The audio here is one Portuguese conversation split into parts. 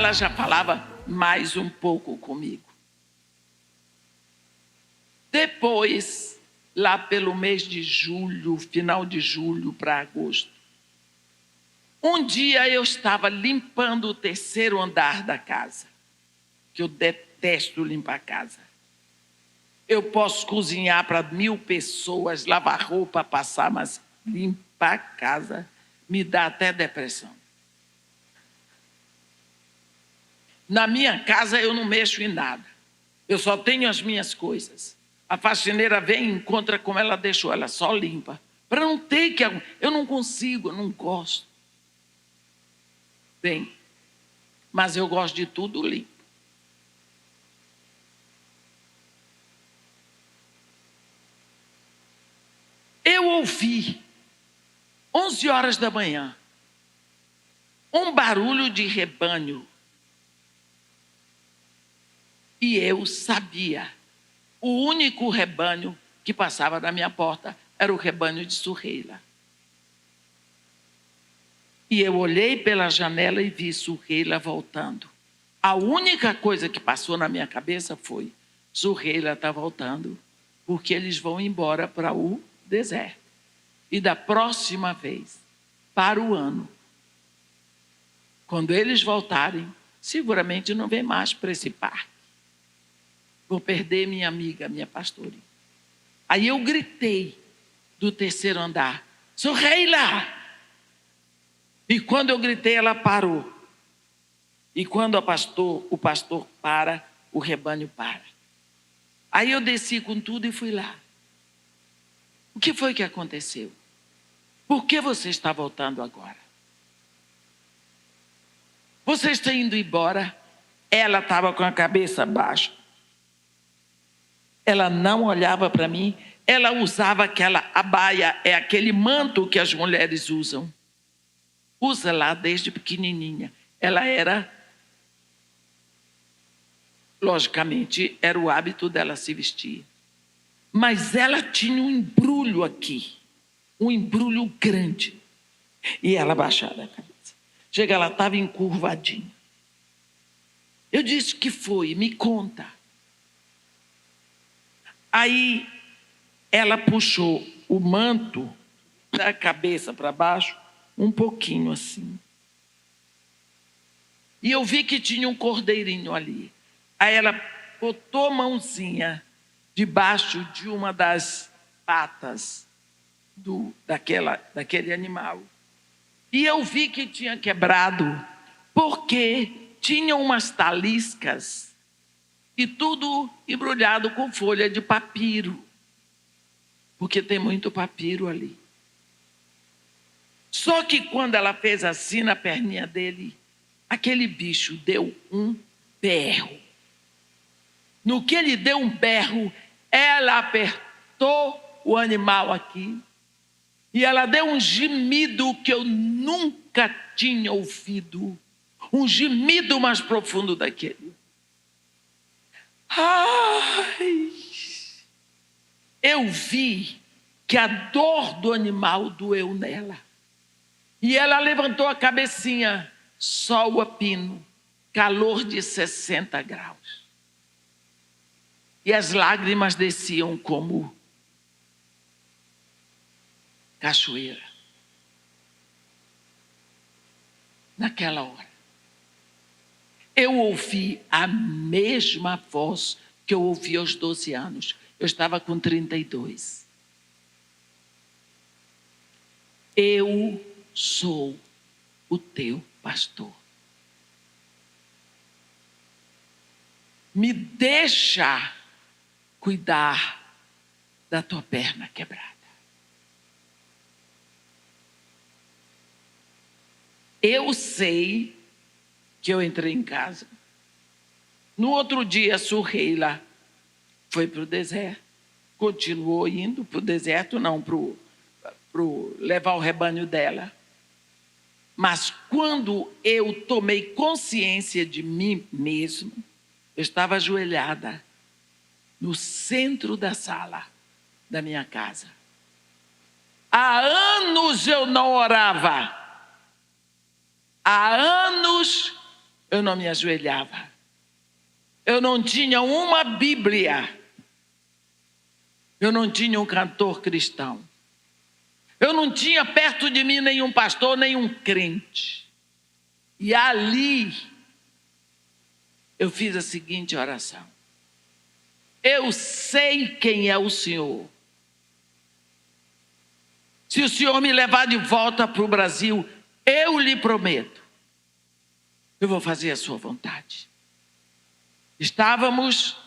ela já falava mais um pouco comigo. Depois, lá pelo mês de julho, final de julho para agosto, um dia eu estava limpando o terceiro andar da casa, que eu detesto limpar a casa. Eu posso cozinhar para 1000 pessoas, lavar roupa, passar, mas limpar a casa me dá até depressão. Na minha casa eu não mexo em nada. Eu só tenho as minhas coisas. A faxineira vem e encontra como ela deixou, ela só limpa. Para não ter que... Eu não consigo, eu não gosto. Bem, mas eu gosto de tudo limpo. Eu ouvi, 11 horas da manhã, um barulho de rebanho. E eu sabia, o único rebanho que passava na minha porta era o rebanho de Suheila. E eu olhei pela janela e vi Suheila voltando. A única coisa que passou na minha cabeça foi: Suheila está voltando, porque eles vão embora para o deserto. E da próxima vez, para o ano, quando eles voltarem, seguramente não vem mais para esse parque. Vou perder minha amiga, minha pastorinha. Aí eu gritei do terceiro andar: Suheila! E quando eu gritei, ela parou. E quando o pastor para, o rebanho para. Aí eu desci com tudo e fui lá. O que foi que aconteceu? Por que você está voltando agora? Você está indo embora? Ela estava com a cabeça baixa. Ela não olhava para mim. Ela usava aquela abaia, é aquele manto que as mulheres usam. Usa lá desde pequenininha. Ela era, logicamente, era o hábito dela se vestir. Mas ela tinha um embrulho aqui. Um embrulho grande. E ela baixava a cabeça. Chega, ela estava encurvadinha. Eu disse: que foi? Me conta. Aí ela puxou o manto da cabeça para baixo, um pouquinho assim. E eu vi que tinha um cordeirinho ali. Aí ela botou a mãozinha debaixo de uma das patas daquele animal. E eu vi que tinha quebrado, porque tinha umas taliscas e tudo embrulhado com folha de papiro, porque tem muito papiro ali. Só que quando ela fez assim na perninha dele, aquele bicho deu um berro. No que ele deu um berro, ela apertou o animal aqui e ela deu um gemido que eu nunca tinha ouvido. Um gemido mais profundo daquele. Ai! Eu vi que a dor do animal doeu nela. E ela levantou a cabecinha, sol a pino, calor de 60 graus. E as lágrimas desciam como cachoeira. Naquela hora, eu ouvi a mesma voz que eu ouvi aos 12 anos. Eu estava com 32. Eu sou o teu pastor. Me deixa cuidar da tua perna quebrada. Eu sei que eu entrei em casa. No outro dia, a Suheila foi para o deserto. Continuou indo para o deserto, não, para levar o rebanho dela. Mas quando eu tomei consciência de mim mesmo, eu estava ajoelhada no centro da sala da minha casa. Há anos eu não orava. Há anos eu não me ajoelhava. Eu não tinha uma Bíblia. Eu não tinha um cantor cristão. Eu não tinha perto de mim nenhum pastor, nenhum crente. E ali eu fiz a seguinte oração: eu sei quem é o Senhor. Se o Senhor me levar de volta para o Brasil, eu lhe prometo, eu vou fazer a sua vontade. Estávamos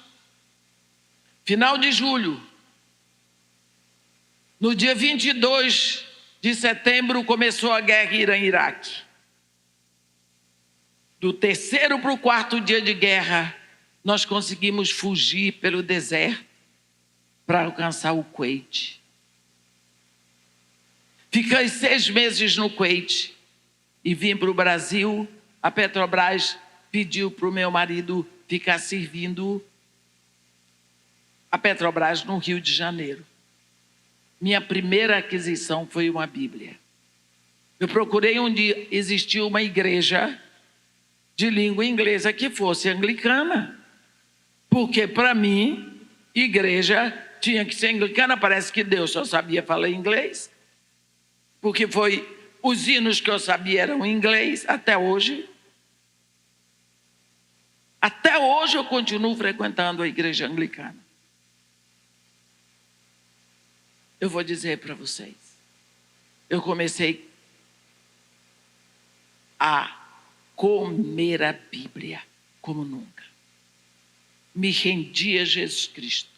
final de julho. No dia 22 de setembro começou a guerra Irã-Iraque. Do 3º para o 4º dia de guerra, nós conseguimos fugir pelo deserto para alcançar o Kuwait. Fiquei 6 meses no Kuwait e vim para o Brasil. A Petrobras pediu para o meu marido ficar servindo a Petrobras no Rio de Janeiro. Minha primeira aquisição foi uma Bíblia. Eu procurei onde existia uma igreja de língua inglesa que fosse anglicana. Porque, para mim, igreja tinha que ser anglicana. Parece que Deus só sabia falar inglês. Porque os hinos que eu sabia eram em inglês até hoje. Até hoje eu continuo frequentando a igreja anglicana. Eu vou dizer para vocês, eu comecei a comer a Bíblia como nunca. Me rendi a Jesus Cristo.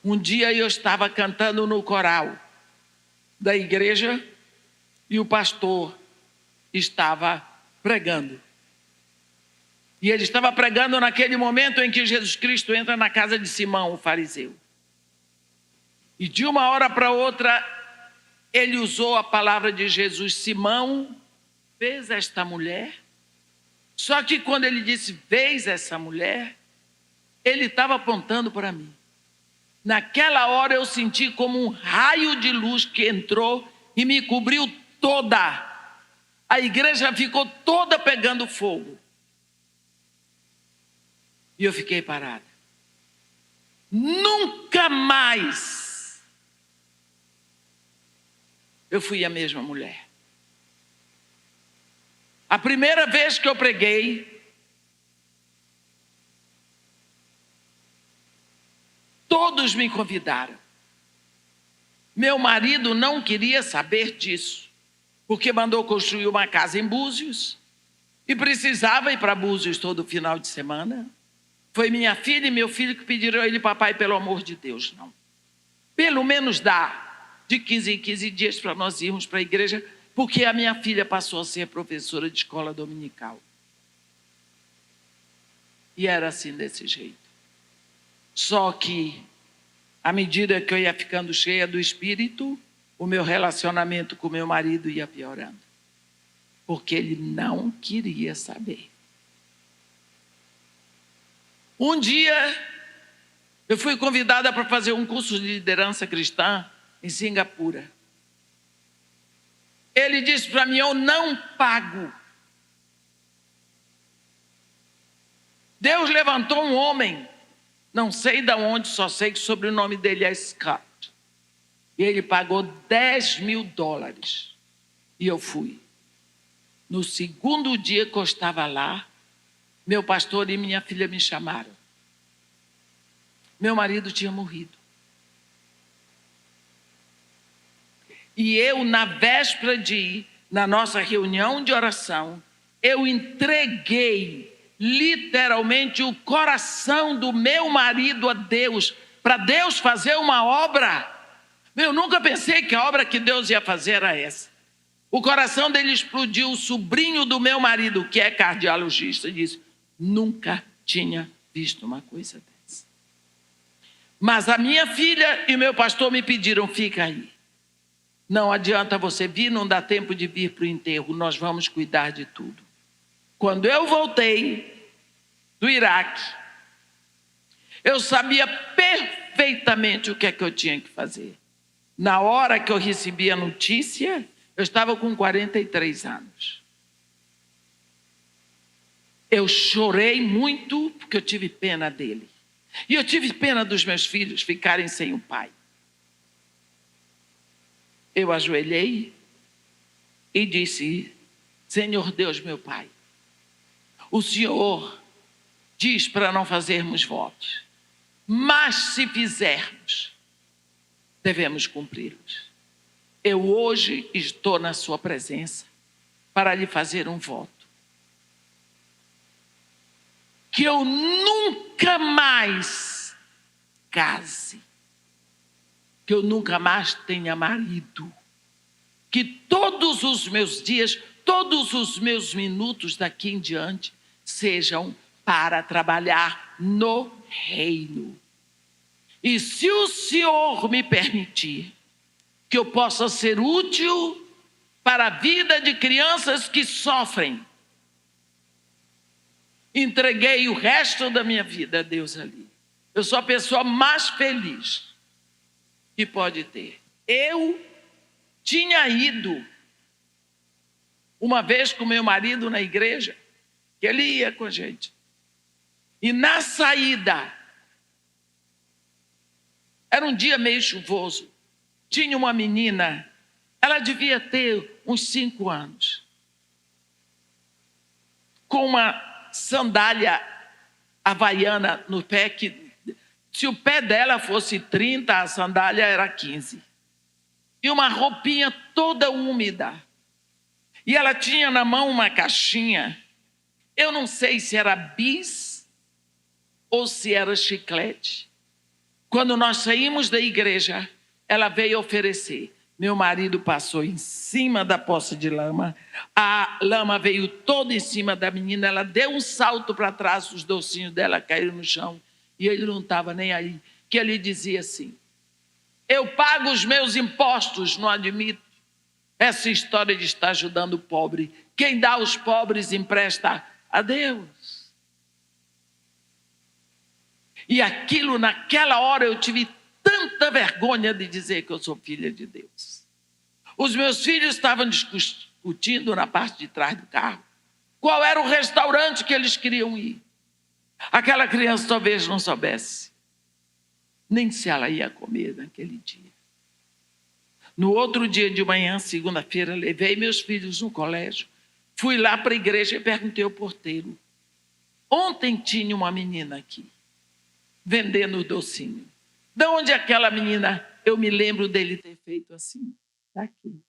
Um dia eu estava cantando no coral da igreja e o pastor estava pregando. E ele estava pregando naquele momento em que Jesus Cristo entra na casa de Simão, o fariseu. E de uma hora para outra, ele usou a palavra de Jesus: Simão, vês esta mulher? Só que quando ele disse, vês essa mulher, ele estava apontando para mim. Naquela hora eu senti como um raio de luz que entrou e me cobriu toda. A igreja ficou toda pegando fogo. E eu fiquei parada. Nunca mais eu fui a mesma mulher. A primeira vez que eu preguei, todos me convidaram. Meu marido não queria saber disso, porque mandou construir uma casa em Búzios e precisava ir para Búzios todo final de semana. Foi minha filha e meu filho que pediram a ele: papai, pelo amor de Deus, não. Pelo menos dá de 15 em 15 dias para nós irmos para a igreja, porque a minha filha passou a ser professora de escola dominical. E era assim, desse jeito. Só que, à medida que eu ia ficando cheia do Espírito, o meu relacionamento com meu marido ia piorando. Porque ele não queria saber. Um dia, eu fui convidada para fazer um curso de liderança cristã em Singapura. Ele disse para mim: eu não pago. Deus levantou um homem, não sei de onde, só sei que o sobrenome dele é Scott. E ele pagou $10.000. E eu fui. No segundo dia que eu estava lá, meu pastor e minha filha me chamaram. Meu marido tinha morrido. E eu, na véspera de ir, na nossa reunião de oração, eu entreguei literalmente o coração do meu marido a Deus, para Deus fazer uma obra. Eu nunca pensei que a obra que Deus ia fazer era essa. O coração dele explodiu. O sobrinho do meu marido, que é cardiologista, disse: nunca tinha visto uma coisa dessa. Mas a minha filha e meu pastor me pediram: fica aí. Não adianta você vir, não dá tempo de vir para o enterro, nós vamos cuidar de tudo. Quando eu voltei do Iraque, eu sabia perfeitamente o que é que eu tinha que fazer. Na hora que eu recebi a notícia, eu estava com 43 anos. Eu chorei muito porque eu tive pena dele. E eu tive pena dos meus filhos ficarem sem o pai. Eu ajoelhei e disse: Senhor Deus, meu Pai, o Senhor diz para não fazermos votos, mas se fizermos, devemos cumpri-los. Eu hoje estou na sua presença para lhe fazer um voto. Que eu nunca mais case, que eu nunca mais tenha marido, que todos os meus dias, todos os meus minutos daqui em diante sejam para trabalhar no reino. E se o Senhor me permitir que eu possa ser útil para a vida de crianças que sofrem, entreguei o resto da minha vida a Deus ali. Eu sou a pessoa mais feliz que pode ter. Eu tinha ido uma vez com meu marido na igreja, que ele ia com a gente. E na saída, era um dia meio chuvoso, tinha uma menina, ela devia ter uns 5 anos, com uma sandália havaiana no pé, que se o pé dela fosse 30, a sandália era 15. E uma roupinha toda úmida. E ela tinha na mão uma caixinha. Eu não sei se era bis ou se era chiclete. Quando nós saímos da igreja, ela veio oferecer. Meu marido passou em cima da poça de lama. A lama veio toda em cima da menina. Ela deu um salto para trás, os docinhos dela caíram no chão. E ele não estava nem aí. Que ele dizia assim: eu pago os meus impostos, não admito essa história de estar ajudando o pobre. Quem dá aos pobres empresta a Deus. E aquilo, naquela hora, eu tive tanta vergonha de dizer que eu sou filha de Deus. Os meus filhos estavam discutindo na parte de trás do carro qual era o restaurante que eles queriam ir. Aquela criança talvez não soubesse nem se ela ia comer naquele dia. No outro dia de manhã, segunda-feira, levei meus filhos no colégio, fui lá para a igreja e perguntei ao porteiro: ontem tinha uma menina aqui, vendendo docinho. De onde aquela menina? Eu me lembro dele ter feito assim, daqui.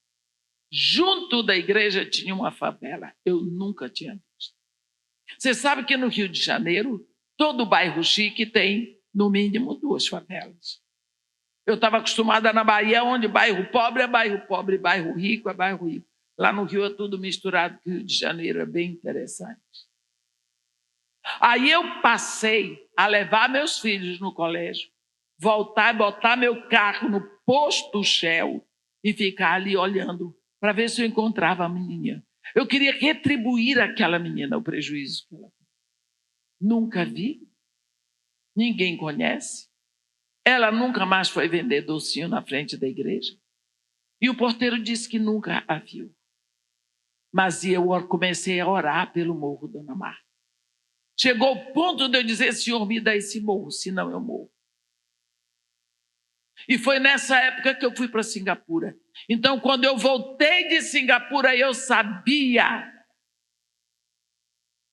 Junto da igreja tinha uma favela, eu nunca tinha visto. Você sabe que no Rio de Janeiro, todo bairro chique tem, no mínimo, 2 favelas. Eu estava acostumada na Bahia, onde bairro pobre é bairro pobre, bairro rico é bairro rico. Lá no Rio é tudo misturado, que o Rio de Janeiro é bem interessante. Aí eu passei a levar meus filhos no colégio, voltar e botar meu carro no posto Shell e ficar ali olhando para ver se eu encontrava a menina. Eu queria retribuir àquela menina o prejuízo que ela fez. Nunca vi, ninguém conhece. Ela nunca mais foi vender docinho na frente da igreja. E o porteiro disse que nunca a viu. Mas eu comecei a orar pelo morro, Dona Marta. Chegou o ponto de eu dizer: Senhor, me dá esse morro, senão eu morro. E foi nessa época que eu fui para Singapura. Então, quando eu voltei de Singapura, eu sabia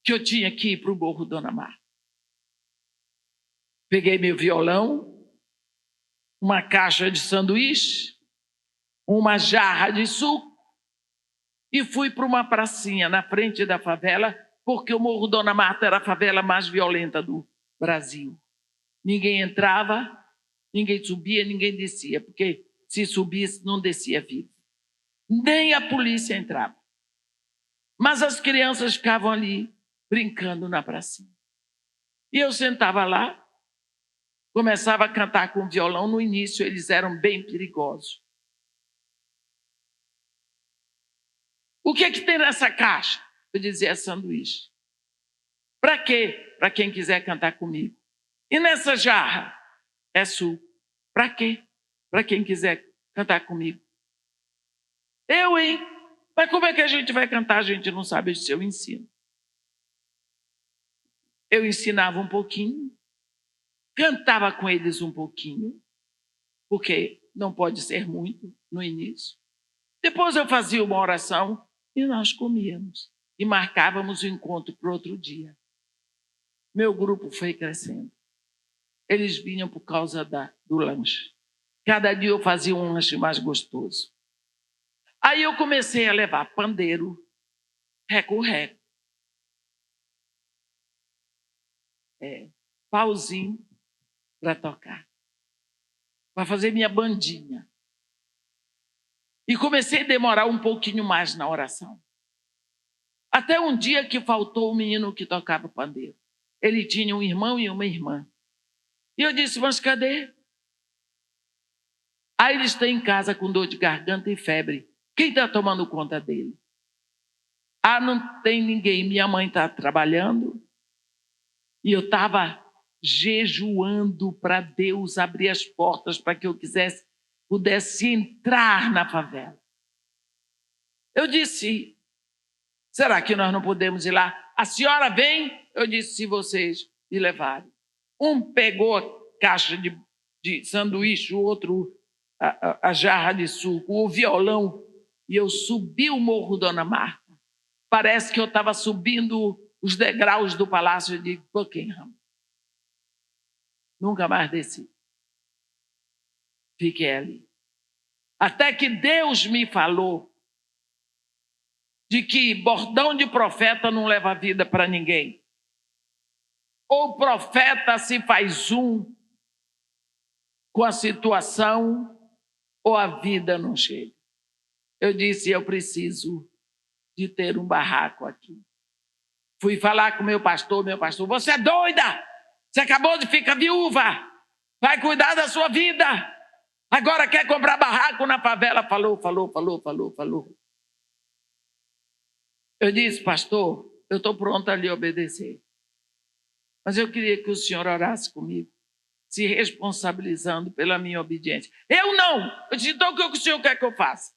que eu tinha que ir para o morro, Dona Marta. Peguei meu violão, uma caixa de sanduíche, uma jarra de suco e fui para uma pracinha na frente da favela, porque o morro Dona Marta era a favela mais violenta do Brasil. Ninguém entrava, ninguém subia, ninguém descia, porque se subisse não descia vivo. Nem a polícia entrava. Mas as crianças ficavam ali brincando na pracinha. E eu sentava lá, começava a cantar com violão. No início eles eram bem perigosos. O que é que tem nessa caixa? Eu dizia: é sanduíche. Para quê? Para quem quiser cantar comigo. E nessa jarra? É suco. Para quê? Para quem quiser cantar comigo. Eu, hein? Mas como é que a gente vai cantar? A gente não sabe o seu ensino. eu ensinava um pouquinho, cantava com eles um pouquinho, porque não pode ser muito no início. Depois eu fazia uma oração e nós comíamos. E marcávamos o encontro para outro dia. Meu grupo foi crescendo. Eles vinham por causa do lanche. Cada dia eu fazia um lanche mais gostoso. Aí eu comecei a levar pandeiro, reco-reco, pauzinho para tocar, para fazer minha bandinha. E comecei a demorar um pouquinho mais na oração. Até um dia que faltou o menino que tocava pandeiro. Ele tinha um irmão e uma irmã. E eu disse, mas cadê? Aí ele está em casa com dor de garganta e febre. Quem está tomando conta dele? Ah, não tem ninguém. Minha mãe está trabalhando. E eu estava jejuando para Deus abrir as portas para que eu pudesse entrar na favela. Eu disse, será que nós não podemos ir lá? A senhora vem? Eu disse, se vocês me levarem. Um pegou a caixa de sanduíche, o outro a jarra de suco, o violão, e eu subi o Morro Dona Marta. Parece que eu estava subindo os degraus do Palácio de Buckingham. Nunca mais desci. Fiquei ali. Até que Deus me falou de que bordão de profeta não leva vida para ninguém. Ou profeta se faz um com a situação, ou a vida não chega. Eu disse, eu preciso de ter um barraco aqui. Fui falar com meu pastor, você é doida? Você acabou de ficar viúva, vai cuidar da sua vida. Agora quer comprar barraco na favela? Falou. Eu disse, pastor, eu estou pronta a lhe obedecer. Mas eu queria que o senhor orasse comigo, se responsabilizando pela minha obediência. Eu não! Eu disse, então o que o senhor quer que eu faça?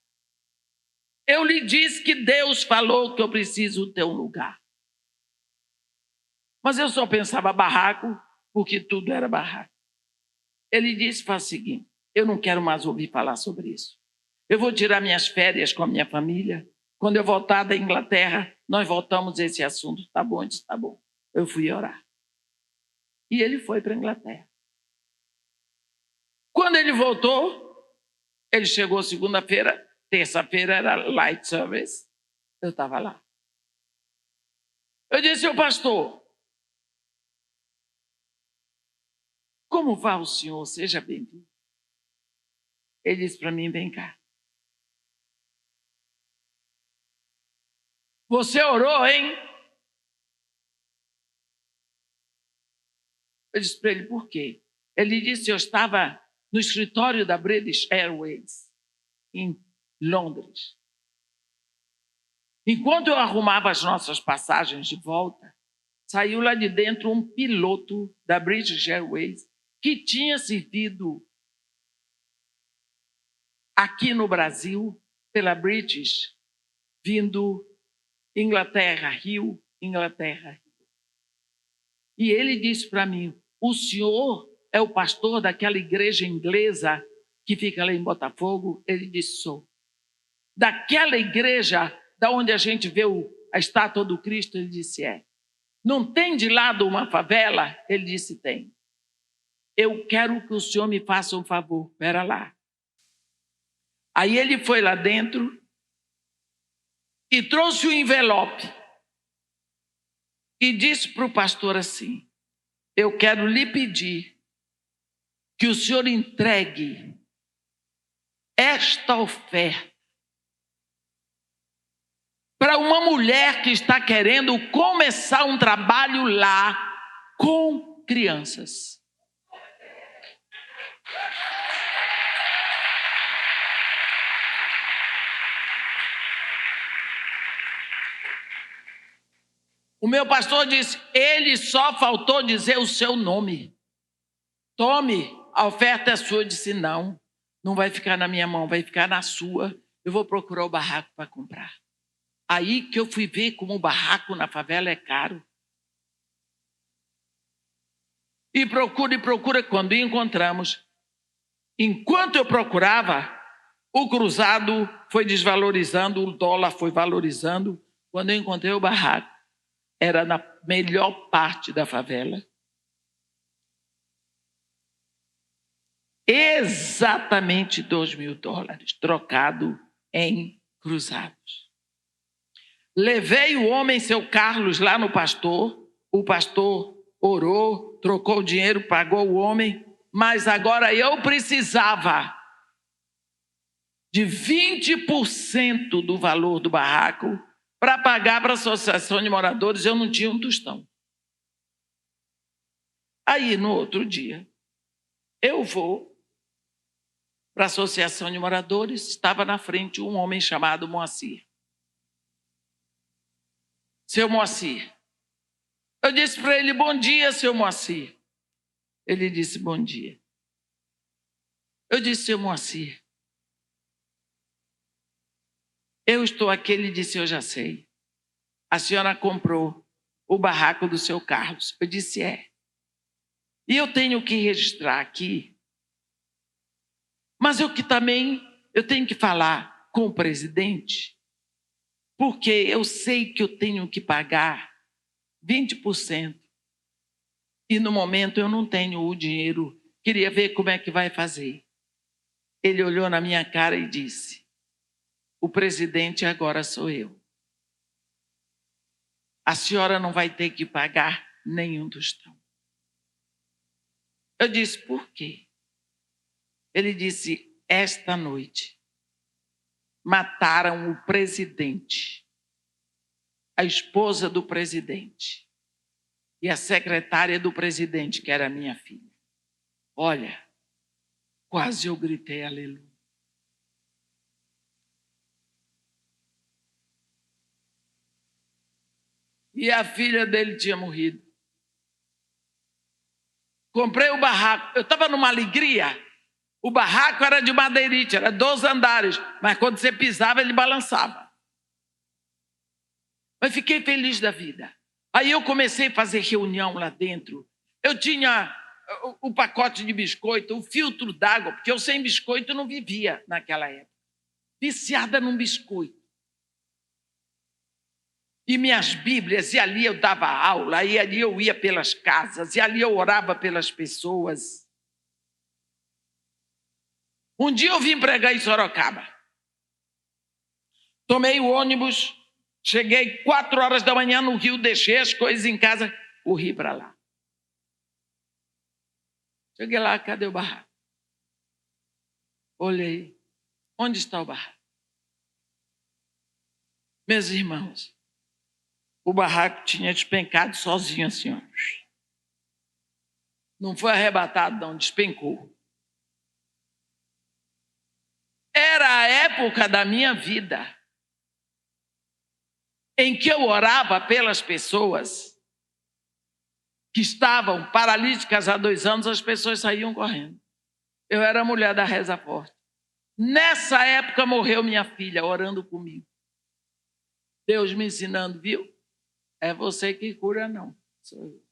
Eu lhe disse que Deus falou que eu preciso ter um lugar. Mas eu só pensava barraco, porque tudo era barraco. Ele disse, faz o seguinte, eu não quero mais ouvir falar sobre isso. Eu vou tirar minhas férias com a minha família. Quando eu voltar da Inglaterra, nós voltamos a esse assunto. Tá bom? Eu disse, tá bom. Eu fui orar. E ele foi para a Inglaterra. Quando ele voltou, ele chegou segunda-feira, terça-feira era light service. Eu estava lá. Eu disse, seu pastor, como vai o senhor? Seja bem-vindo. Ele disse para mim, vem cá. Você orou, hein? Eu disse para ele, por quê? Ele disse, eu estava no escritório da British Airways, em Londres. Enquanto eu arrumava as nossas passagens de volta, saiu lá de dentro um piloto da British Airways que tinha servido aqui no Brasil pela British, vindo Inglaterra, Rio. E ele disse para mim, o senhor é o pastor daquela igreja inglesa que fica lá em Botafogo? Ele disse, sou. Daquela igreja da onde a gente vê a estátua do Cristo? Ele disse, é. Não tem de lado uma favela? Ele disse, tem. Eu quero que o senhor me faça um favor. Espera lá. Aí ele foi lá dentro e trouxe o envelope e disse para o pastor assim, eu quero lhe pedir que o senhor entregue esta oferta para uma mulher que está querendo começar um trabalho lá com crianças. O meu pastor disse, ele só faltou dizer o seu nome. Tome, a oferta é sua. Eu disse, não vai ficar na minha mão, vai ficar na sua. Eu vou procurar o barraco para comprar. Aí que eu fui ver como o barraco na favela é caro. E procura. Quando encontramos, enquanto eu procurava, o cruzado foi desvalorizando, o dólar foi valorizando. Quando eu encontrei o barraco, era na melhor parte da favela. Exatamente $2.000, trocado em cruzados. Levei o homem, seu Carlos, lá no pastor. O pastor orou, trocou o dinheiro, pagou o homem. Mas agora eu precisava de 20% do valor do barraco para pagar para a associação de moradores. Eu não tinha um tostão. Aí, no outro dia, eu vou para a associação de moradores. Estava na frente um homem chamado Moacir. Seu Moacir. Eu disse para ele, bom dia, seu Moacir. Ele disse, bom dia. Eu disse, seu Moacir, eu estou aqui. Ele disse, eu já sei. A senhora comprou o barraco do seu Carlos. Eu disse, é. E eu tenho que registrar aqui. Mas eu tenho que falar com o presidente, porque eu sei que eu tenho que pagar 20%. E no momento eu não tenho o dinheiro. Queria ver como é que vai fazer. Ele olhou na minha cara e disse, o presidente agora sou eu. A senhora não vai ter que pagar nenhum tostão. Eu disse, por quê? Ele disse, esta noite mataram o presidente, a esposa do presidente e a secretária do presidente, que era minha filha. Olha, quase eu gritei aleluia. E a filha dele tinha morrido. Comprei o barraco. Eu estava numa alegria. O barraco era de madeirite, era 2 andares. Mas quando você pisava, ele balançava. Mas fiquei feliz da vida. Aí eu comecei a fazer reunião lá dentro. Eu tinha o pacote de biscoito, o filtro d'água, porque eu sem biscoito não vivia naquela época. Viciada num biscoito. E minhas Bíblias, e ali eu dava aula, e ali eu ia pelas casas, e ali eu orava pelas pessoas. Um dia eu vim pregar em Sorocaba. Tomei o ônibus, cheguei 4 horas da manhã no Rio, deixei as coisas em casa, corri para lá. Cheguei lá, cadê o barraco? Olhei, onde está o barraco? Meus irmãos, o barraco tinha despencado sozinho assim, ó. Não foi arrebatado, não, despencou. Era a época da minha vida em que eu orava pelas pessoas que estavam paralíticas há 2 anos, as pessoas saíam correndo. Eu era a mulher da reza forte. Nessa época morreu minha filha, orando comigo. Deus me ensinando, viu? É você que cura, não. Sou eu.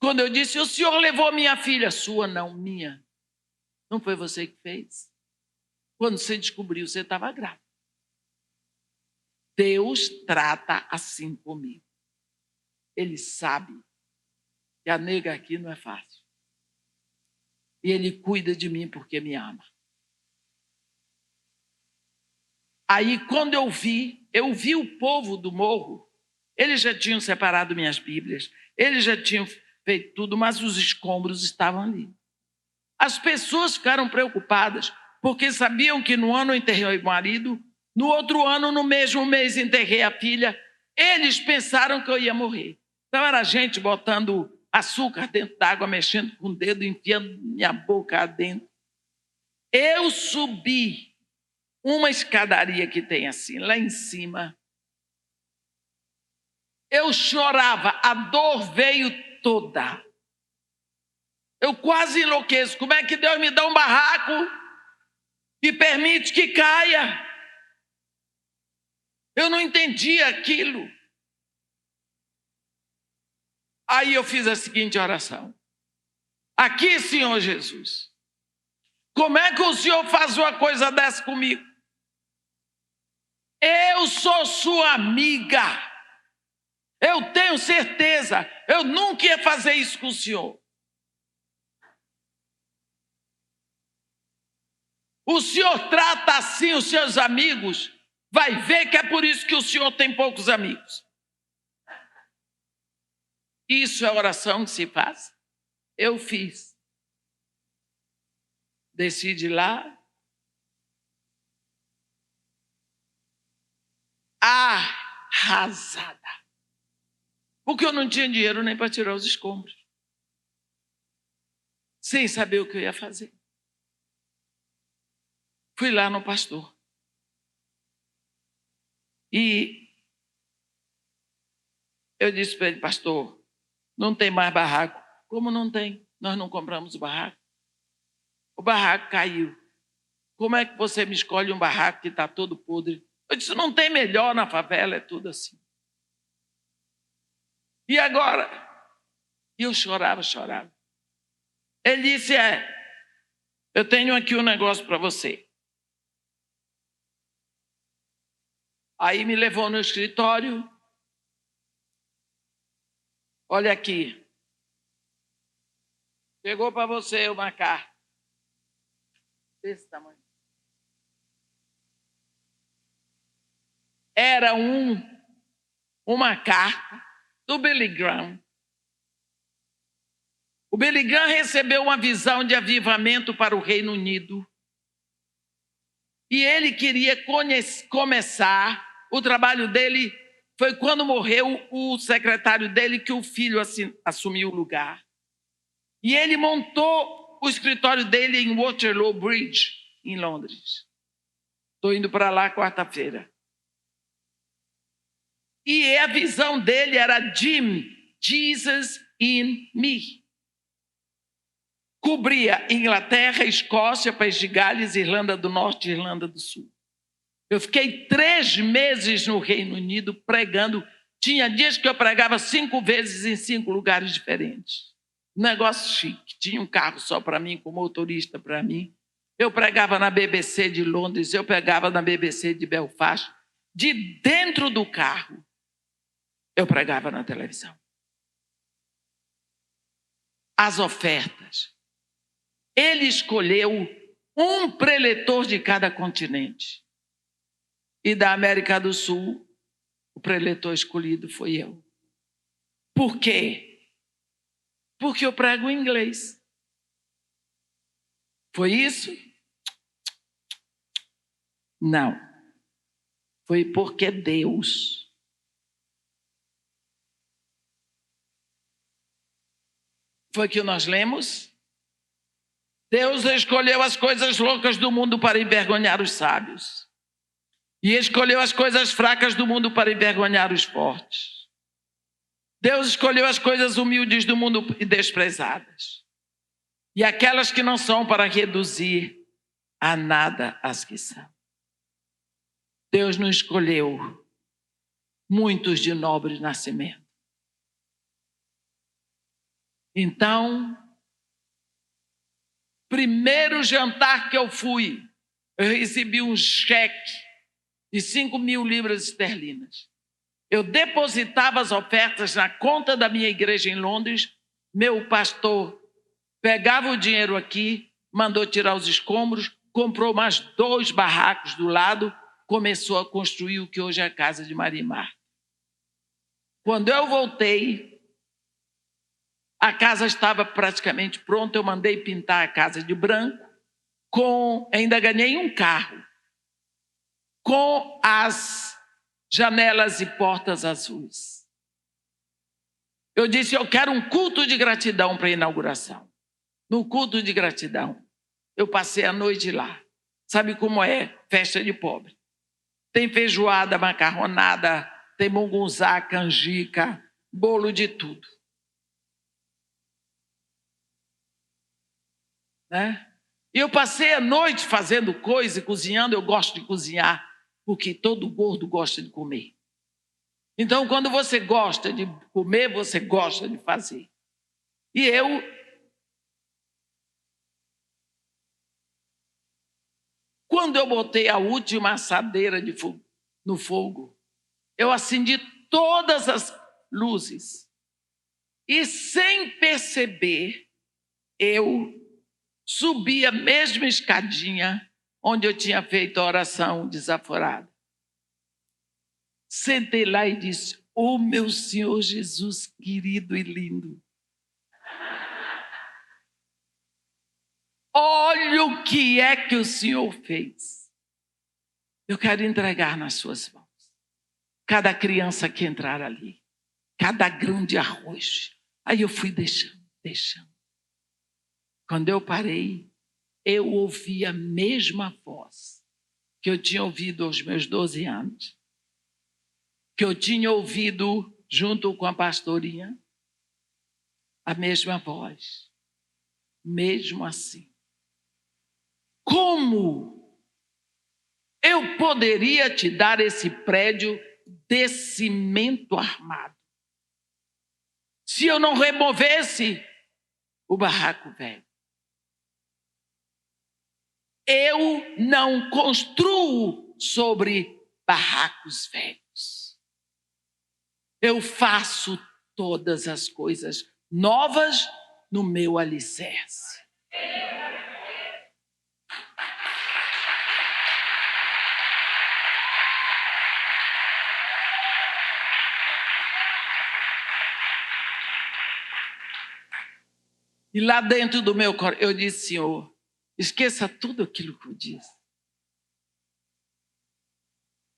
Quando eu disse, o senhor levou minha filha, sua não, minha. Não foi você que fez. Quando você descobriu, você estava grávida. Deus trata assim comigo. Ele sabe que a nega aqui não é fácil. E ele cuida de mim porque me ama. Aí, quando eu vi o povo do morro, eles já tinham separado minhas Bíblias, eles já tinham feito tudo, mas os escombros estavam ali. As pessoas ficaram preocupadas, porque sabiam que no ano eu enterrei o marido, no outro ano, no mesmo mês, enterrei a filha. Eles pensaram que eu ia morrer. Então, era gente botando açúcar dentro d'água, mexendo com o dedo, enfiando minha boca dentro. Eu subi uma escadaria que tem assim, lá em cima. Eu chorava, a dor veio toda. Eu quase enlouqueço. Como é que Deus me dá um barraco e permite que caia? Eu não entendi aquilo. Aí eu fiz a seguinte oração. Aqui, Senhor Jesus. Como é que o Senhor faz uma coisa dessa comigo? Eu sou sua amiga. Eu tenho certeza. Eu nunca ia fazer isso com o Senhor. O Senhor trata assim os seus amigos. Vai ver que é por isso que o Senhor tem poucos amigos. Isso é oração que se faz. Eu fiz. Desci de lá. Arrasada. Porque eu não tinha dinheiro nem para tirar os escombros. Sem saber o que eu ia fazer. Fui lá no pastor. E eu disse para ele, pastor, não tem mais barraco. Como não tem? Nós não compramos o barraco. O barraco caiu. Como é que você me escolhe um barraco que está todo podre? Eu disse, não tem melhor na favela, é tudo assim. E agora? E eu chorava. Ele disse, eu tenho aqui um negócio para você. Aí me levou no escritório. Olha aqui. Chegou para você uma carta. Desse tamanho. Era uma carta do Billy Graham. O Billy Graham recebeu uma visão de avivamento para o Reino Unido. E ele queria começar. O trabalho dele foi quando morreu o secretário dele, que o filho assumiu o lugar. E ele montou o escritório dele em Waterloo Bridge, em Londres. Estou indo para lá quarta-feira. E a visão dele era Jesus in Me. Cobria Inglaterra, Escócia, País de Gales, Irlanda do Norte e Irlanda do Sul. Eu fiquei 3 meses no Reino Unido pregando. Tinha dias que eu pregava 5 vezes em 5 lugares diferentes. Um negócio chique. Tinha um carro só para mim, com motorista para mim. Eu pregava na BBC de Londres, eu pregava na BBC de Belfast. De dentro do carro, eu pregava na televisão. As ofertas. Ele escolheu um preletor de cada continente. E da América do Sul, o preletor escolhido foi eu. Por quê? Porque eu prego em inglês. Foi isso? Não. Foi porque Deus foi que nós lemos. Deus escolheu as coisas loucas do mundo para envergonhar os sábios. E escolheu as coisas fracas do mundo para envergonhar os fortes. Deus escolheu as coisas humildes do mundo e desprezadas. E aquelas que não são, para reduzir a nada as que são. Deus não escolheu muitos de nobre nascimento. Então, primeiro jantar que eu fui, eu recebi um cheque de 5.000 libras esterlinas. Eu depositava as ofertas na conta da minha igreja em Londres. Meu pastor pegava o dinheiro aqui, mandou tirar os escombros, comprou mais 2 barracos do lado, começou a construir o que hoje é a casa de Maria e Marta. Quando eu voltei, a casa estava praticamente pronta. Eu mandei pintar a casa de branco, ainda ganhei um carro, com as janelas e portas azuis. Eu disse, eu quero um culto de gratidão para a inauguração. No culto de gratidão, eu passei a noite lá. Sabe como é? Festa de pobre. Tem feijoada, macarronada, tem mungunzá, canjica, bolo de tudo. Né? E eu passei a noite fazendo coisa e cozinhando. Eu gosto de cozinhar, porque todo gordo gosta de comer. Então, quando você gosta de comer, você gosta de fazer. E eu Quando eu botei a última assadeira no fogo, eu acendi todas as luzes. E sem perceber, eu subi a mesma escadinha onde eu tinha feito a oração desaforada. Sentei lá e disse: "Oh, meu Senhor Jesus querido e lindo, olha o que é que o Senhor fez. Eu quero entregar nas suas mãos cada criança que entrar ali, cada grão de arroz." Aí eu fui deixando. Quando eu parei, eu ouvi a mesma voz que eu tinha ouvido aos meus 12 anos, que eu tinha ouvido junto com a pastorinha, a mesma voz, mesmo assim. Como eu poderia te dar esse prédio de cimento armado se eu não removesse o barraco velho? Eu não construo sobre barracos velhos. Eu faço todas as coisas novas no meu alicerce. E lá dentro do meu coração, eu disse: Senhor, esqueça tudo aquilo que eu disse.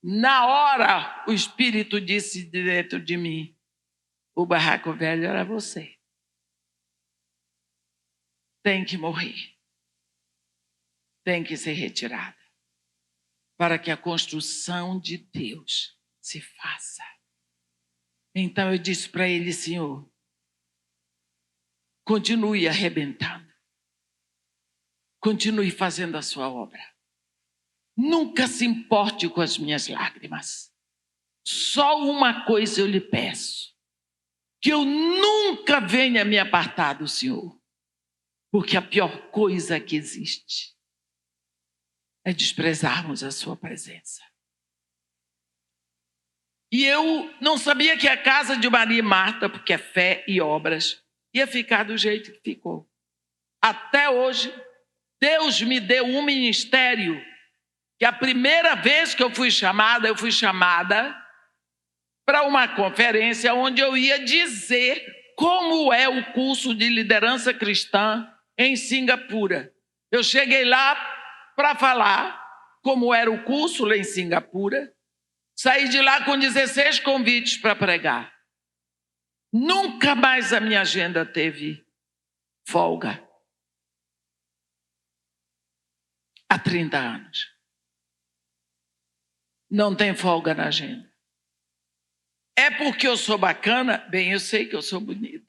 Na hora, o Espírito disse dentro de mim: o barraco velho era você. Tem que morrer. Tem que ser retirada, para que a construção de Deus se faça. Então eu disse para ele: Senhor, continue arrebentando. Continue fazendo a sua obra. Nunca se importe com as minhas lágrimas. Só uma coisa eu lhe peço: que eu nunca venha me apartar do Senhor. Porque a pior coisa que existe é desprezarmos a sua presença. E eu não sabia que a casa de Maria e Marta, porque é fé e obras, ia ficar do jeito que ficou. Até hoje, Deus me deu um ministério que a primeira vez que eu fui chamada para uma conferência onde eu ia dizer como é o curso de liderança cristã em Singapura. Eu cheguei lá para falar como era o curso lá em Singapura. Saí de lá com 16 convites para pregar. Nunca mais a minha agenda teve folga. Há 30 anos. Não tem folga na agenda. É porque eu sou bacana? Bem, eu sei que eu sou bonita.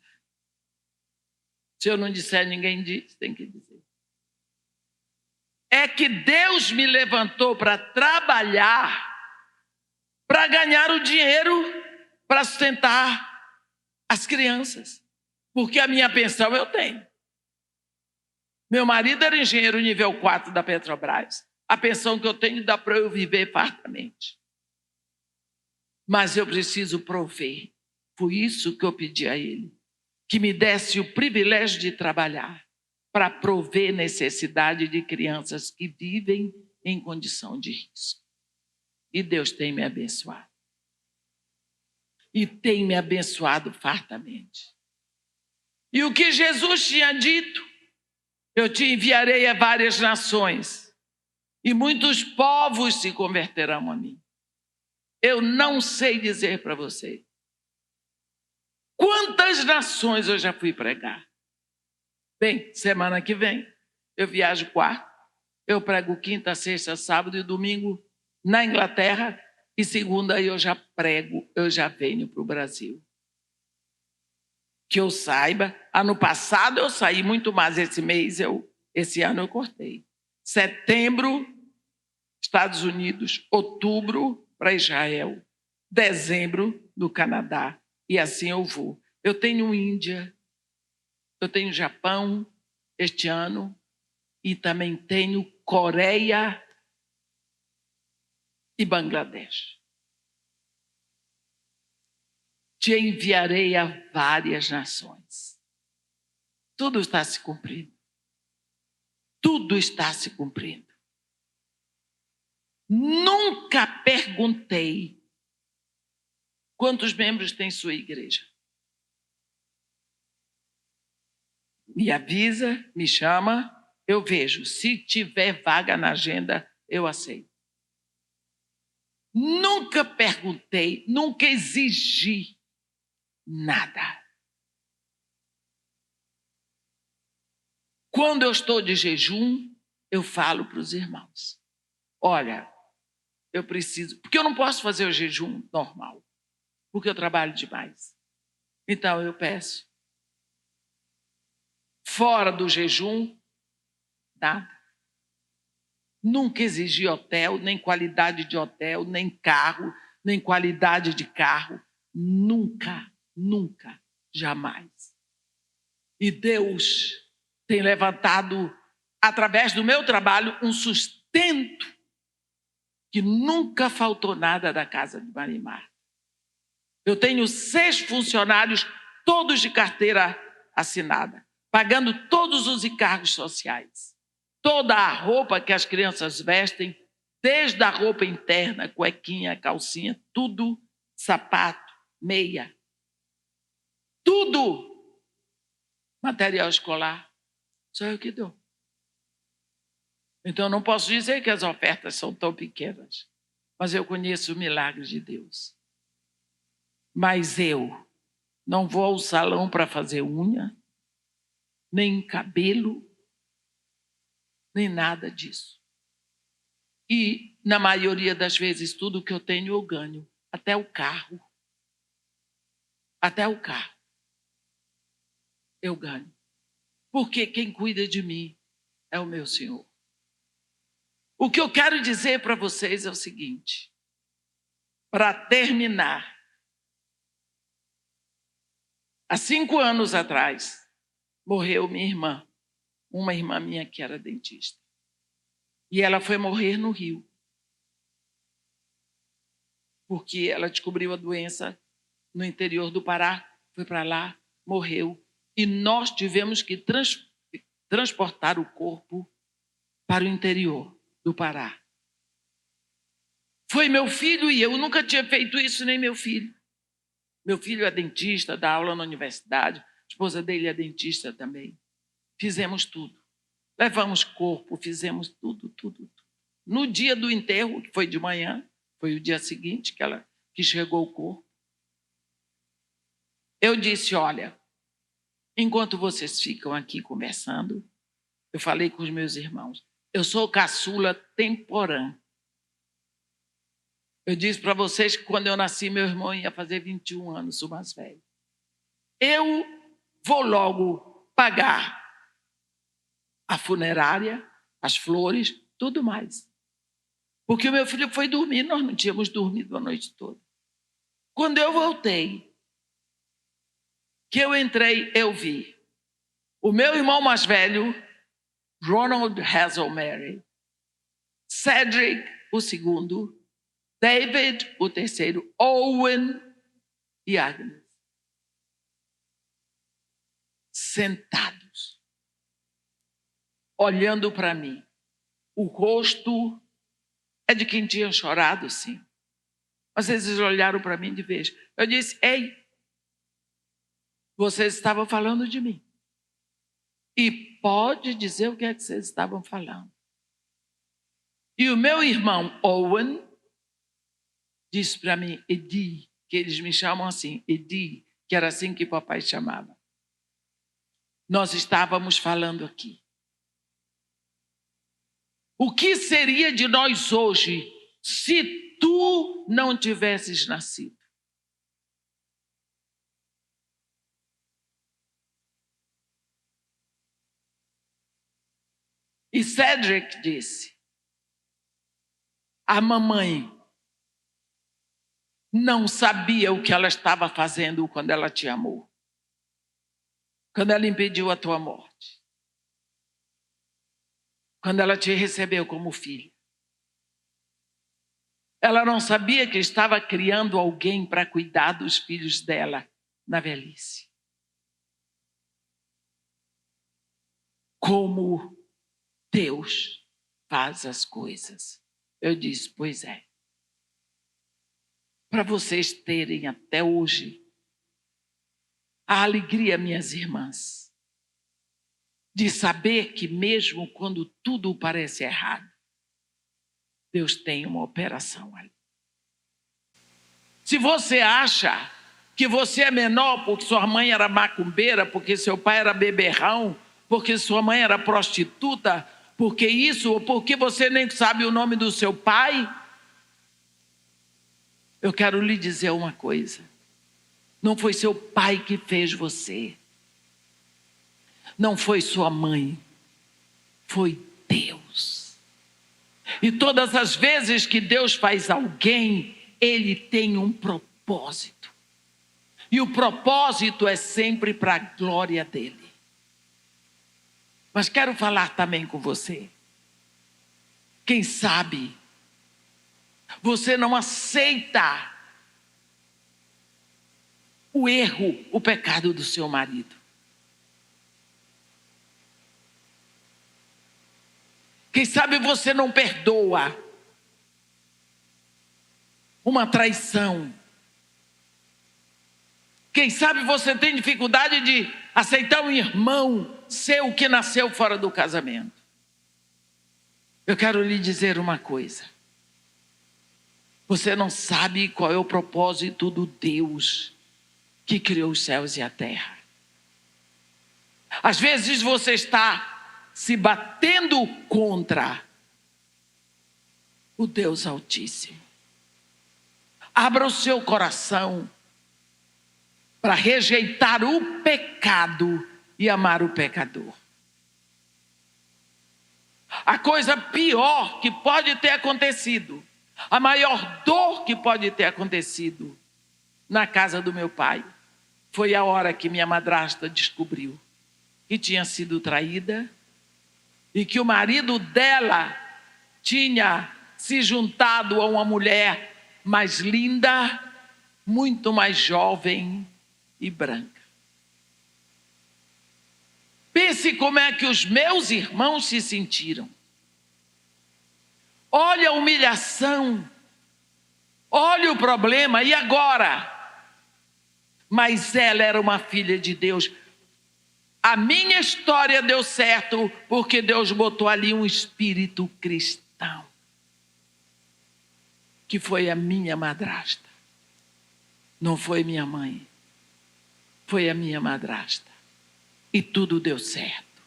Se eu não disser, ninguém diz, tem que dizer. É que Deus me levantou para trabalhar, para ganhar o dinheiro, para sustentar as crianças. Porque a minha pensão eu tenho. Meu marido era engenheiro nível 4 da Petrobras. A pensão que eu tenho dá para eu viver fartamente. Mas eu preciso prover. Foi isso que eu pedi a ele. Que me desse o privilégio de trabalhar para prover necessidade de crianças que vivem em condição de risco. E Deus tem me abençoado. E tem me abençoado fartamente. E o que Jesus tinha dito: eu te enviarei a várias nações, e muitos povos se converterão a mim. Eu não sei dizer para você quantas nações eu já fui pregar. Bem, semana que vem eu viajo quarta, eu prego quinta, sexta, sábado e domingo na Inglaterra, e segunda eu já prego, eu já venho para o Brasil. Que eu saiba, ano passado eu saí muito mais, esse ano eu cortei. Setembro, Estados Unidos, outubro para Israel, dezembro no Canadá, e assim eu vou. Eu tenho Índia, eu tenho Japão este ano, e também tenho Coreia e Bangladesh. Te enviarei a várias nações. Tudo está se cumprindo. Tudo está se cumprindo. Nunca perguntei quantos membros tem sua igreja. Me avisa, me chama, eu vejo. Se tiver vaga na agenda, eu aceito. Nunca perguntei, nunca exigi nada. Quando eu estou de jejum, eu falo para os irmãos: olha, eu preciso, porque eu não posso fazer o jejum normal, porque eu trabalho demais. Então eu peço. Fora do jejum, nada. Nunca exigi hotel, nem qualidade de hotel, nem carro, nem qualidade de carro. Nunca, nunca, jamais. E Deus tem levantado, através do meu trabalho, um sustento que nunca faltou nada da casa de Marimar. Eu tenho 6 funcionários, todos de carteira assinada, pagando todos os encargos sociais. Toda a roupa que as crianças vestem, desde a roupa interna, cuequinha, calcinha, tudo, sapato, meia, tudo, material escolar, só eu que dou. Então, não posso dizer que as ofertas são tão pequenas, mas eu conheço o milagre de Deus. Mas eu não vou ao salão para fazer unha, nem cabelo, nem nada disso. E, na maioria das vezes, tudo que eu tenho eu ganho, até o carro. Até o carro eu ganho. Porque quem cuida de mim é o meu Senhor. O que eu quero dizer para vocês é o seguinte, para terminar. Há 5 anos atrás, morreu minha irmã, uma irmã minha que era dentista. E ela foi morrer no Rio. Porque ela descobriu a doença no interior do Pará, foi para lá, morreu. E nós tivemos que transportar o corpo para o interior do Pará. Foi meu filho e eu nunca tinha feito isso, nem meu filho. Meu filho é dentista, dá aula na universidade, a esposa dele é dentista também. Fizemos tudo. Levamos corpo, fizemos tudo. No dia do enterro, que foi de manhã, foi o dia seguinte que chegou o corpo, eu disse, olha, enquanto vocês ficam aqui conversando, eu falei com os meus irmãos, eu sou caçula temporã. Eu disse para vocês que quando eu nasci, meu irmão ia fazer 21 anos, o mais velho. Eu vou logo pagar a funerária, as flores, tudo mais. Porque o meu filho foi dormir, nós não tínhamos dormido a noite toda. Quando eu voltei, que eu entrei, eu vi o meu irmão mais velho, Ronald Hazelmary, Cedric, o segundo, David, o terceiro, Owen e Agnes. Sentados, olhando para mim. O rosto é de quem tinha chorado, sim. Mas eles olharam para mim de vez. Eu disse, ei, vocês estavam falando de mim. E pode dizer o que é que vocês estavam falando. E o meu irmão Owen disse para mim, Edi, que eles me chamam assim, Edi, que era assim que papai chamava. Nós estávamos falando aqui. O que seria de nós hoje se tu não tivesses nascido? E Cedric disse, a mamãe não sabia o que ela estava fazendo quando ela te amou. Quando ela impediu a tua morte. Quando ela te recebeu como filho. Ela não sabia que estava criando alguém para cuidar dos filhos dela na velhice. Como Deus faz as coisas. Eu disse, pois é. Para vocês terem até hoje a alegria, minhas irmãs, de saber que mesmo quando tudo parece errado, Deus tem uma operação ali. Se você acha que você é menor porque sua mãe era macumbeira, porque seu pai era beberrão, porque sua mãe era prostituta, porque isso, ou porque você nem sabe o nome do seu pai, eu quero lhe dizer uma coisa. Não foi seu pai que fez você. Não foi sua mãe. Foi Deus. E todas as vezes que Deus faz alguém, Ele tem um propósito. E o propósito é sempre para a glória dEle. Mas quero falar também com você. Quem sabe você não aceita o erro, o pecado do seu marido. Quem sabe você não perdoa uma traição. Quem sabe você tem dificuldade de aceitar um irmão seu que nasceu fora do casamento. Eu quero lhe dizer uma coisa. Você não sabe qual é o propósito do Deus que criou os céus e a terra. Às vezes você está se batendo contra o Deus Altíssimo. Abra o seu coração para rejeitar o pecado e amar o pecador. A coisa pior que pode ter acontecido, a maior dor que pode ter acontecido na casa do meu pai, foi a hora que minha madrasta descobriu que tinha sido traída e que o marido dela tinha se juntado a uma mulher mais linda, muito mais jovem e branca. Pense como é que os meus irmãos se sentiram. Olha a humilhação, olha o problema, e agora? Mas ela era uma filha de Deus. A minha história deu certo porque Deus botou ali um espírito cristão, que foi a minha madrasta. Não foi minha mãe, foi a minha madrasta. E tudo deu certo.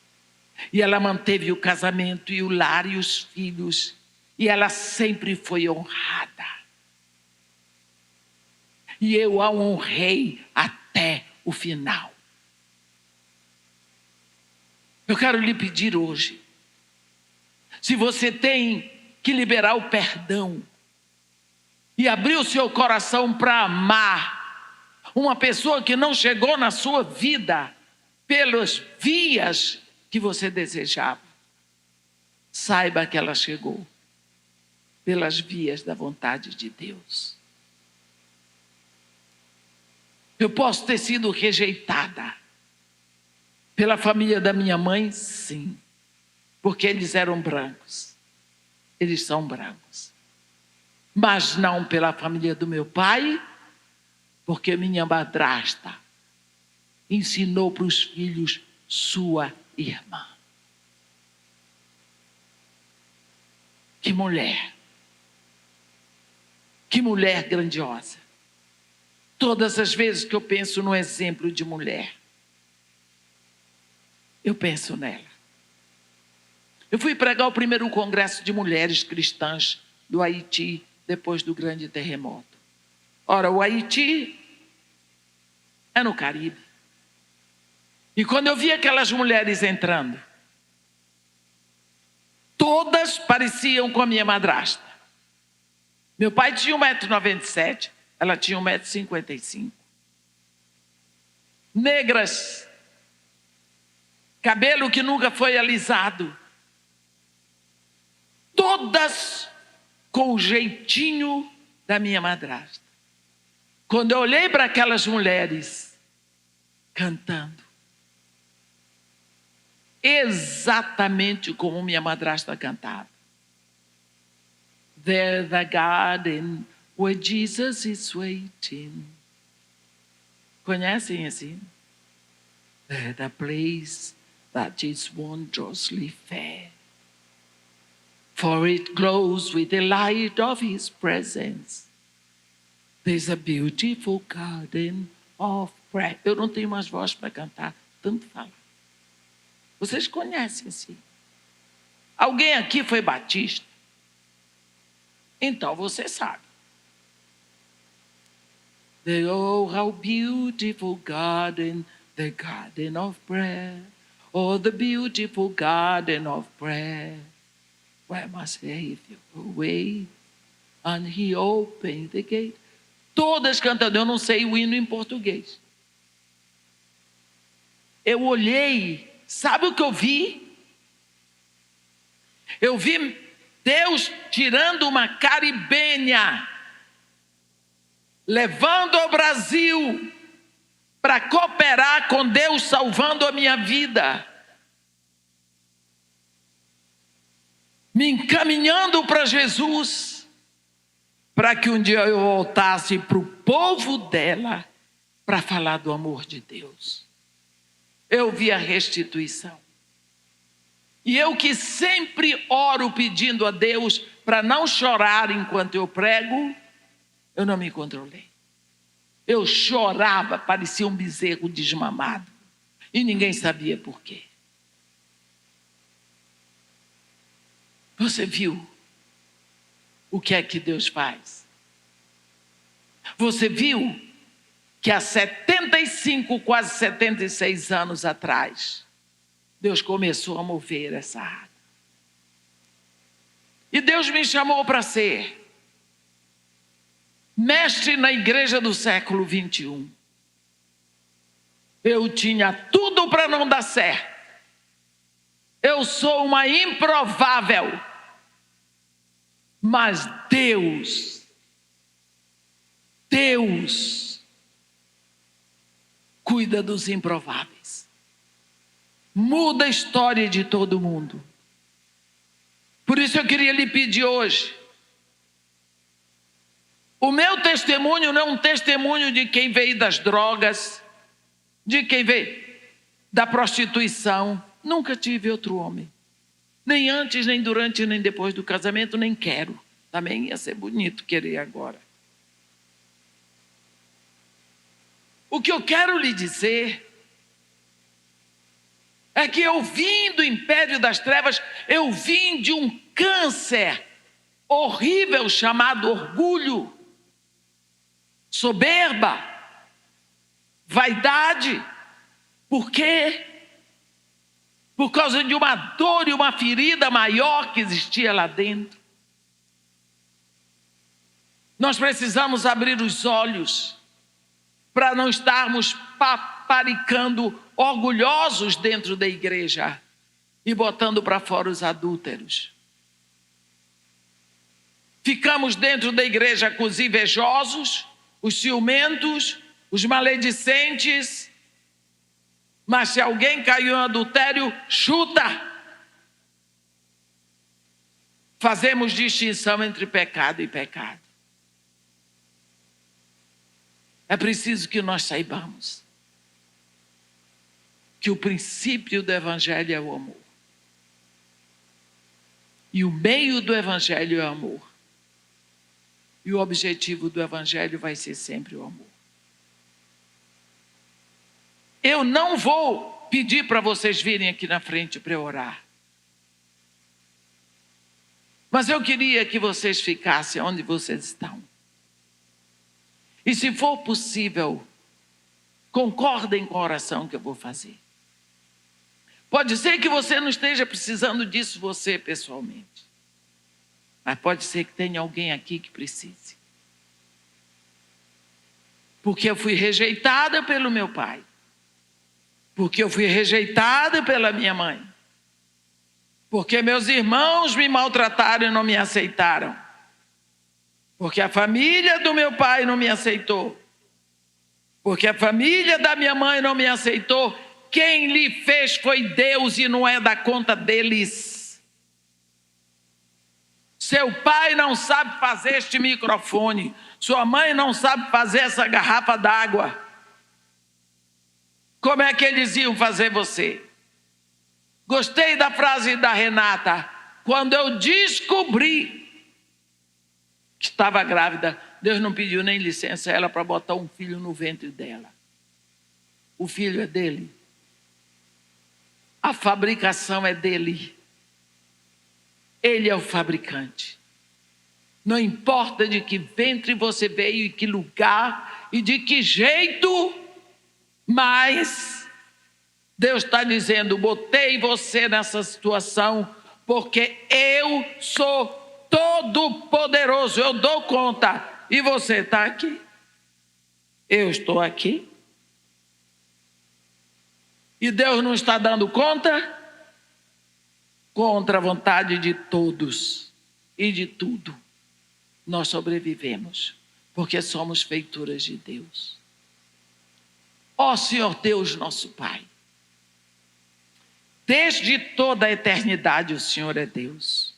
E ela manteve o casamento e o lar e os filhos. E ela sempre foi honrada. E eu a honrei até o final. Eu quero lhe pedir hoje, se você tem que liberar o perdão e abrir o seu coração para amar uma pessoa que não chegou na sua vida pelas vias que você desejava, saiba que ela chegou pelas vias da vontade de Deus. Eu posso ter sido rejeitada pela família da minha mãe, sim, porque eles eram brancos. Eles são brancos. Mas não pela família do meu pai, porque minha madrasta ensinou para os filhos sua irmã. Que mulher! Que mulher grandiosa! Todas as vezes que eu penso no exemplo de mulher, eu penso nela. Eu fui pregar o primeiro congresso de mulheres cristãs do Haiti, depois do grande terremoto. Ora, o Haiti é no Caribe. E quando eu vi aquelas mulheres entrando, todas pareciam com a minha madrasta. Meu pai tinha 1,97 m, ela tinha 1,55 m. Negras, cabelo que nunca foi alisado. Todas com o jeitinho da minha madrasta. Quando eu olhei para aquelas mulheres cantando, exatamente como minha madrasta cantava. There's the garden where Jesus is waiting. Conhecem assim? There's the place that is wondrously fair, for it glows with the light of His presence. There's a beautiful garden of prayer. Eu não tenho mais voz para cantar, tanto falar. Vocês conhecem assim? Alguém aqui foi batista? Então você sabe. Oh, how beautiful garden, the garden of prayer. Oh, the beautiful garden of prayer, where my Savior away, and He opened the gate. Todas cantando, eu não sei o hino em português. Eu olhei, sabe o que eu vi? Eu vi Deus tirando uma caribenha, levando ao Brasil para cooperar com Deus, salvando a minha vida, me encaminhando para Jesus, para que um dia eu voltasse para o povo dela para falar do amor de Deus. Eu vi a restituição. E eu que sempre oro pedindo a Deus para não chorar enquanto eu prego, eu não me controlei. Eu chorava, parecia um bezerro desmamado. E ninguém sabia por quê. Você viu o que é que Deus faz? Você viu que há 75, quase 76 anos atrás, Deus começou a mover essa água. E Deus me chamou para ser mestre na igreja do século 21. Eu tinha tudo para não dar certo. Eu sou uma improvável. Mas Deus cuida dos improváveis. Muda a história de todo mundo. Por isso eu queria lhe pedir hoje. O meu testemunho não é um testemunho de quem veio das drogas, de quem veio da prostituição. Nunca tive outro homem. Nem antes, nem durante, nem depois do casamento, nem quero. Também ia ser bonito querer agora. O que eu quero lhe dizer é que eu vim do império das trevas, eu vim de um câncer horrível chamado orgulho, soberba, vaidade. Por quê? Por causa de uma dor e uma ferida maior que existia lá dentro. Nós precisamos abrir os olhos para não estarmos paparicando orgulhosos dentro da igreja e botando para fora os adúlteros. Ficamos dentro da igreja com os invejosos, os ciumentos, os maledicentes. Mas se alguém caiu em adultério, chuta. Fazemos distinção entre pecado e pecado. É preciso que nós saibamos que o princípio do Evangelho é o amor. E o meio do Evangelho é o amor. E o objetivo do Evangelho vai ser sempre o amor. Eu não vou pedir para vocês virem aqui na frente para eu orar. Mas eu queria que vocês ficassem onde vocês estão. E se for possível, concordem com a oração que eu vou fazer. Pode ser que você não esteja precisando disso você pessoalmente. Mas pode ser que tenha alguém aqui que precise. Porque eu fui rejeitada pelo meu pai. Porque eu fui rejeitada pela minha mãe. Porque meus irmãos me maltrataram e não me aceitaram. Porque a família do meu pai não me aceitou. Porque a família da minha mãe não me aceitou. Quem lhe fez foi Deus e não é da conta deles. Seu pai não sabe fazer este microfone. Sua mãe não sabe fazer essa garrafa d'água. Como é que eles iam fazer você? Gostei da frase da Renata. Quando eu descobri que estava grávida, Deus não pediu nem licença a ela para botar um filho no ventre dela. O filho é dele. A fabricação é dele. Ele é o fabricante. Não importa de que ventre você veio, e que lugar e de que jeito, mas Deus está dizendo: botei você nessa situação porque eu sou todo poderoso, eu dou conta. E você está aqui. Eu estou aqui. E Deus não está dando conta? Contra a vontade de todos e de tudo, nós sobrevivemos, porque somos feituras de Deus. Ó Senhor Deus, nosso Pai, desde toda a eternidade o Senhor é Deus.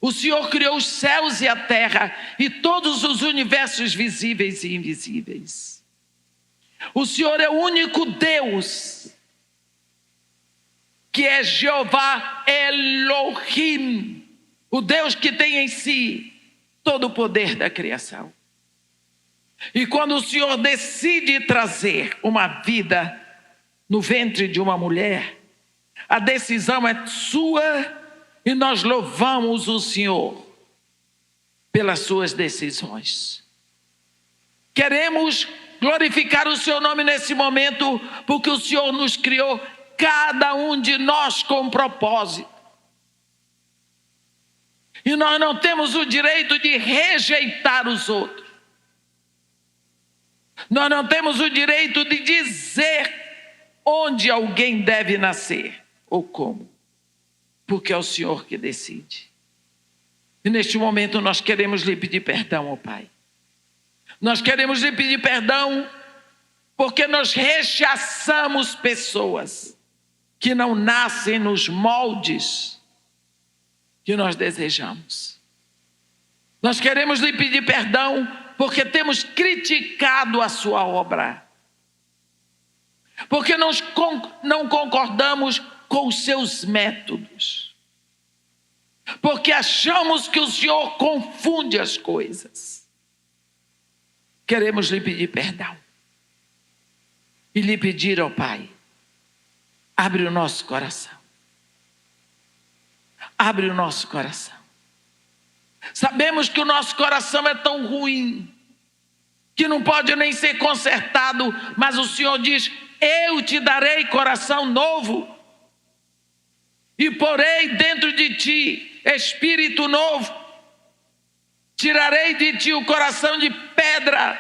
O Senhor criou os céus e a terra e todos os universos visíveis e invisíveis. O Senhor é o único Deus, que é Jeová Elohim, o Deus que tem em si todo o poder da criação. E quando o Senhor decide trazer uma vida no ventre de uma mulher, a decisão é sua e nós louvamos o Senhor pelas suas decisões. Queremos glorificar o seu nome nesse momento, porque o Senhor nos criou, cada um de nós, com um propósito. E nós não temos o direito de rejeitar os outros. Nós não temos o direito de dizer onde alguém deve nascer ou como, porque é o Senhor que decide. E neste momento nós queremos lhe pedir perdão, ó Pai. Nós queremos lhe pedir perdão porque nós rechaçamos pessoas que não nascem nos moldes que nós desejamos. Nós queremos lhe pedir perdão porque temos criticado a sua obra, porque não concordamos com os seus métodos, porque achamos que o Senhor confunde as coisas. Queremos lhe pedir perdão e lhe pedir ao Pai: abre o nosso coração. Abre o nosso coração. Sabemos que o nosso coração é tão ruim que não pode nem ser consertado, mas o Senhor diz: eu te darei coração novo e porei dentro de ti espírito novo. Tirarei de ti o coração de pedra,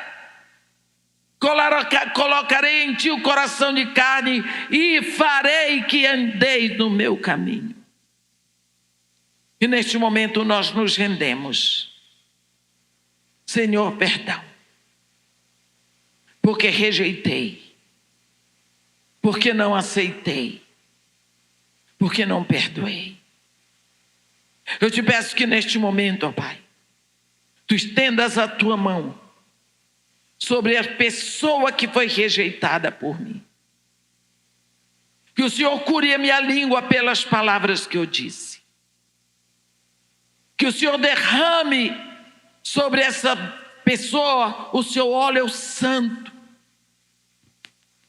colocarei em ti o coração de carne e farei que andeis no meu caminho. E neste momento nós nos rendemos. Senhor, perdão, porque rejeitei, porque não aceitei, porque não perdoei. Eu te peço que neste momento, ó Pai, tu estendas a tua mão sobre a pessoa que foi rejeitada por mim. Que o Senhor cure a minha língua pelas palavras que eu disse. Que o Senhor derrame sobre essa pessoa o seu óleo santo,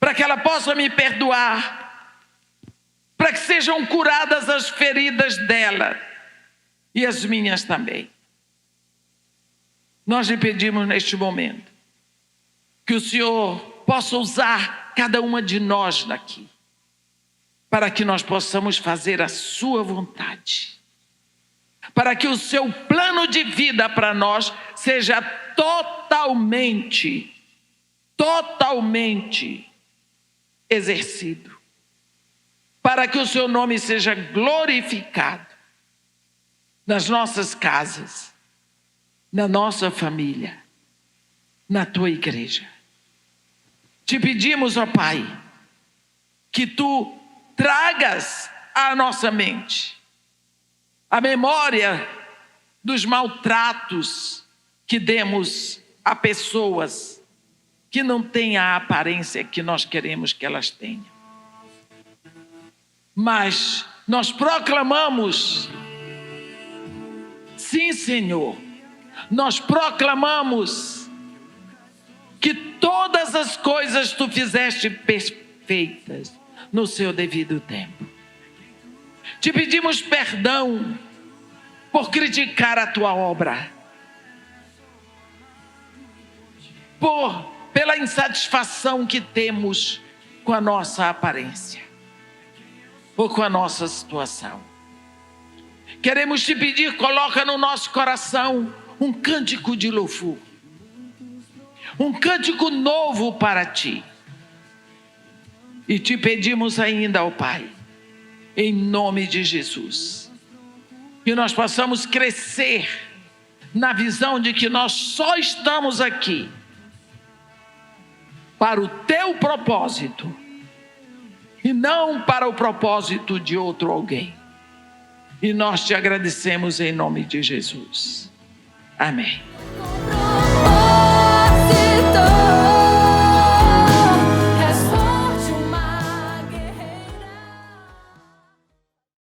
para que ela possa me perdoar, para que sejam curadas as feridas dela e as minhas também. Nós lhe pedimos neste momento que o Senhor possa usar cada uma de nós daqui, para que nós possamos fazer a sua vontade, para que o seu plano de vida para nós seja totalmente exercido, para que o seu nome seja glorificado nas nossas casas, na nossa família, na tua igreja. Te pedimos, ó Pai, que tu tragas à nossa mente a memória dos maltratos que demos a pessoas que não têm a aparência que nós queremos que elas tenham. Mas nós proclamamos, sim, Senhor, nós proclamamos que todas as coisas tu fizeste perfeitas no seu devido tempo. Te pedimos perdão por criticar a tua obra, pela insatisfação que temos com a nossa aparência ou com a nossa situação. Queremos te pedir, coloca no nosso coração um cântico de louvor, um cântico novo para ti. E te pedimos ainda, ó Pai, em nome de Jesus, que nós possamos crescer na visão de que nós só estamos aqui para o teu propósito e não para o propósito de outro alguém. E nós te agradecemos em nome de Jesus. Amém.